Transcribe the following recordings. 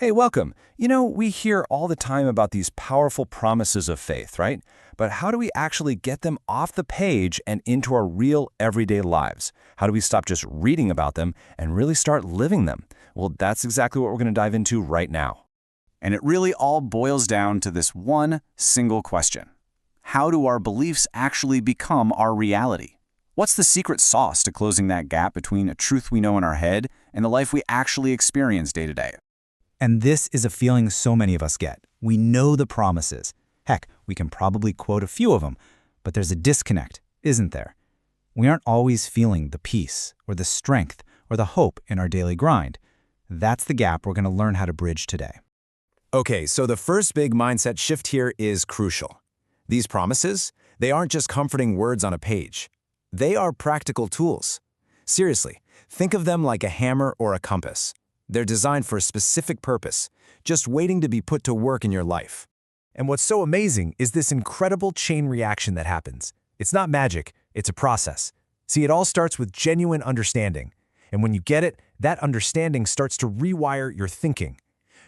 Hey, welcome. We hear all the time about these powerful promises of faith, right? But how do we actually get them off the page and into our real everyday lives? How do we stop just reading about them and really start living them? Well, that's exactly what we're going to dive into right now. And it really all boils down to this one single question. How do our beliefs actually become our reality? What's the secret sauce to closing that gap between a truth we know in our head and the life we actually experience day to day? And this is a feeling so many of us get. We know the promises. Heck, we can probably quote a few of them, but there's a disconnect, isn't there? We aren't always feeling the peace or the strength or the hope in our daily grind. That's the gap we're going to learn how to bridge today. Okay, so the first big mindset shift here is crucial. These promises, they aren't just comforting words on a page. They are practical tools. Seriously, think of them like a hammer or a compass. They're designed for a specific purpose, just waiting to be put to work in your life. And what's so amazing is this incredible chain reaction that happens. It's not magic, it's a process. See, it all starts with genuine understanding. And when you get it, that understanding starts to rewire your thinking.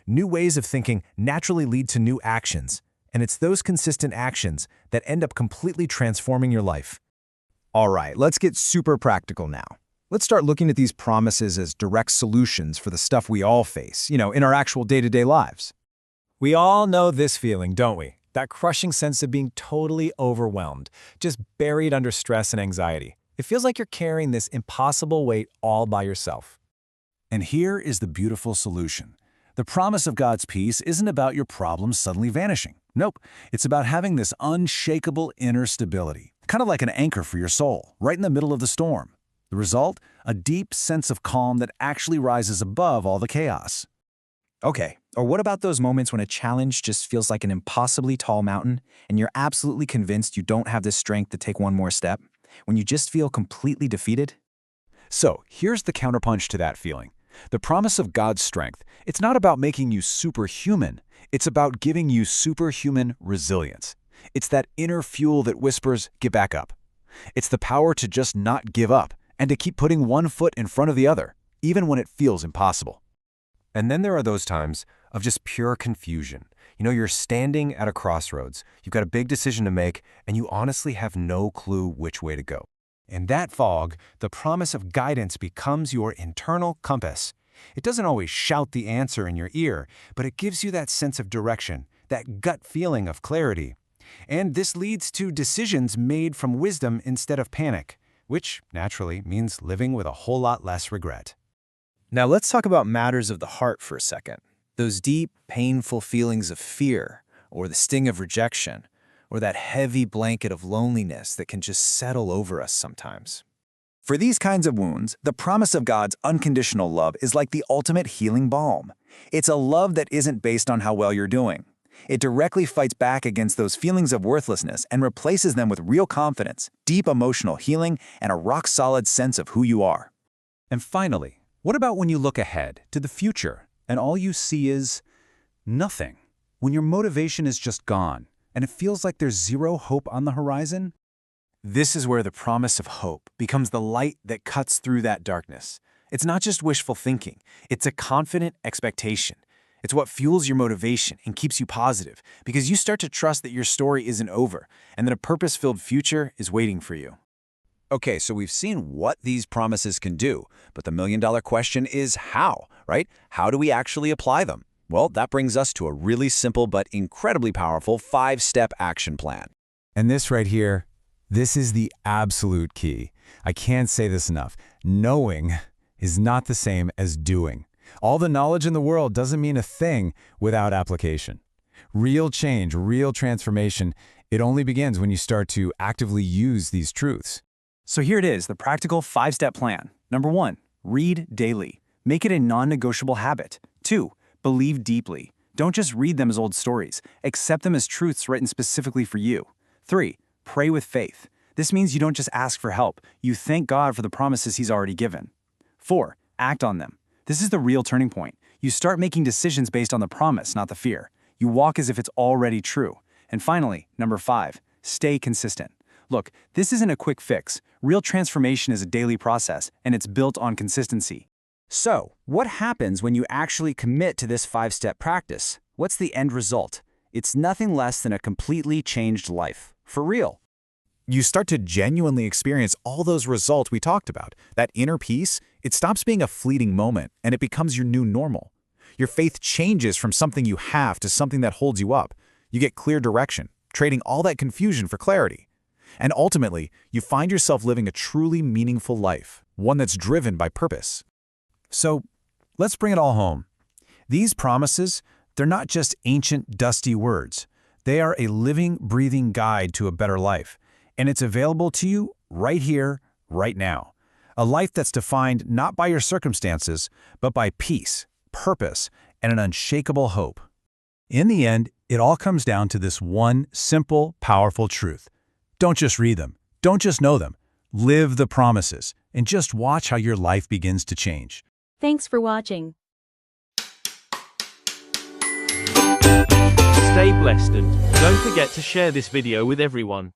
New ways of thinking naturally lead to new actions, and it's those consistent actions that end up completely transforming your life. All right, let's get super practical now. Let's start looking at these promises as direct solutions for the stuff we all face, in our actual day-to-day lives. We all know this feeling, don't we? That crushing sense of being totally overwhelmed, just buried under stress and anxiety. It feels like you're carrying this impossible weight all by yourself. And here is the beautiful solution. The promise of God's peace isn't about your problems suddenly vanishing. Nope, it's about having this unshakable inner stability, kind of like an anchor for your soul, right in the middle of the storm. The result? A deep sense of calm that actually rises above all the chaos. Okay, or what about those moments when a challenge just feels like an impossibly tall mountain and you're absolutely convinced you don't have the strength to take one more step? When you just feel completely defeated? So, here's the counterpunch to that feeling. The promise of God's strength, it's not about making you superhuman. It's about giving you superhuman resilience. It's that inner fuel that whispers, get back up. It's the power to just not give up and to keep putting one foot in front of the other, even when it feels impossible. And then there are those times of just pure confusion. You're standing at a crossroads. You've got a big decision to make, and you honestly have no clue which way to go. In that fog, the promise of guidance becomes your internal compass. It doesn't always shout the answer in your ear, but it gives you that sense of direction, that gut feeling of clarity. And this leads to decisions made from wisdom instead of panic, which naturally means living with a whole lot less regret. Now let's talk about matters of the heart for a second. Those deep, painful feelings of fear, or the sting of rejection, or that heavy blanket of loneliness that can just settle over us sometimes. For these kinds of wounds, the promise of God's unconditional love is like the ultimate healing balm. It's a love that isn't based on how well you're doing. It directly fights back against those feelings of worthlessness and replaces them with real confidence, deep emotional healing, and a rock-solid sense of who you are. And finally, what about when you look ahead to the future and all you see is nothing? When your motivation is just gone and it feels like there's zero hope on the horizon? This is where the promise of hope becomes the light that cuts through that darkness. It's not just wishful thinking, it's a confident expectation. It's what fuels your motivation and keeps you positive because you start to trust that your story isn't over and that a purpose-filled future is waiting for you. Okay, so we've seen what these promises can do, but the million-dollar question is how, right? How do we actually apply them? Well, that brings us to a really simple but incredibly powerful 5-step action plan. And this right here, this is the absolute key. I can't say this enough. Knowing is not the same as doing. All the knowledge in the world doesn't mean a thing without application. Real change, real transformation, it only begins when you start to actively use these truths. So here it is, the practical 5-step plan. Number 1, read daily. Make it a non-negotiable habit. 2, believe deeply. Don't just read them as old stories. Accept them as truths written specifically for you. 3, pray with faith. This means you don't just ask for help. You thank God for the promises He's already given. 4, act on them. This is the real turning point. You start making decisions based on the promise, not the fear. You walk as if it's already true. And finally, number 5, stay consistent. Look, this isn't a quick fix. Real transformation is a daily process, and it's built on consistency. So, what happens when you actually commit to this 5-step practice? What's the end result? It's nothing less than a completely changed life. For real. You start to genuinely experience all those results we talked about. That inner peace, it stops being a fleeting moment and it becomes your new normal. Your faith changes from something you have to something that holds you up. You get clear direction, trading all that confusion for clarity. And ultimately, you find yourself living a truly meaningful life, one that's driven by purpose. So, let's bring it all home. These promises, they're not just ancient, dusty words. They are a living, breathing guide to a better life. And it's available to you right here, right now. A life that's defined not by your circumstances, but by peace, purpose, and an unshakable hope. In the end, it all comes down to this one simple, powerful truth. Don't just read them. Don't just know them. Live the promises, and just watch how your life begins to change. Thanks for watching. Stay blessed and don't forget to share this video with everyone.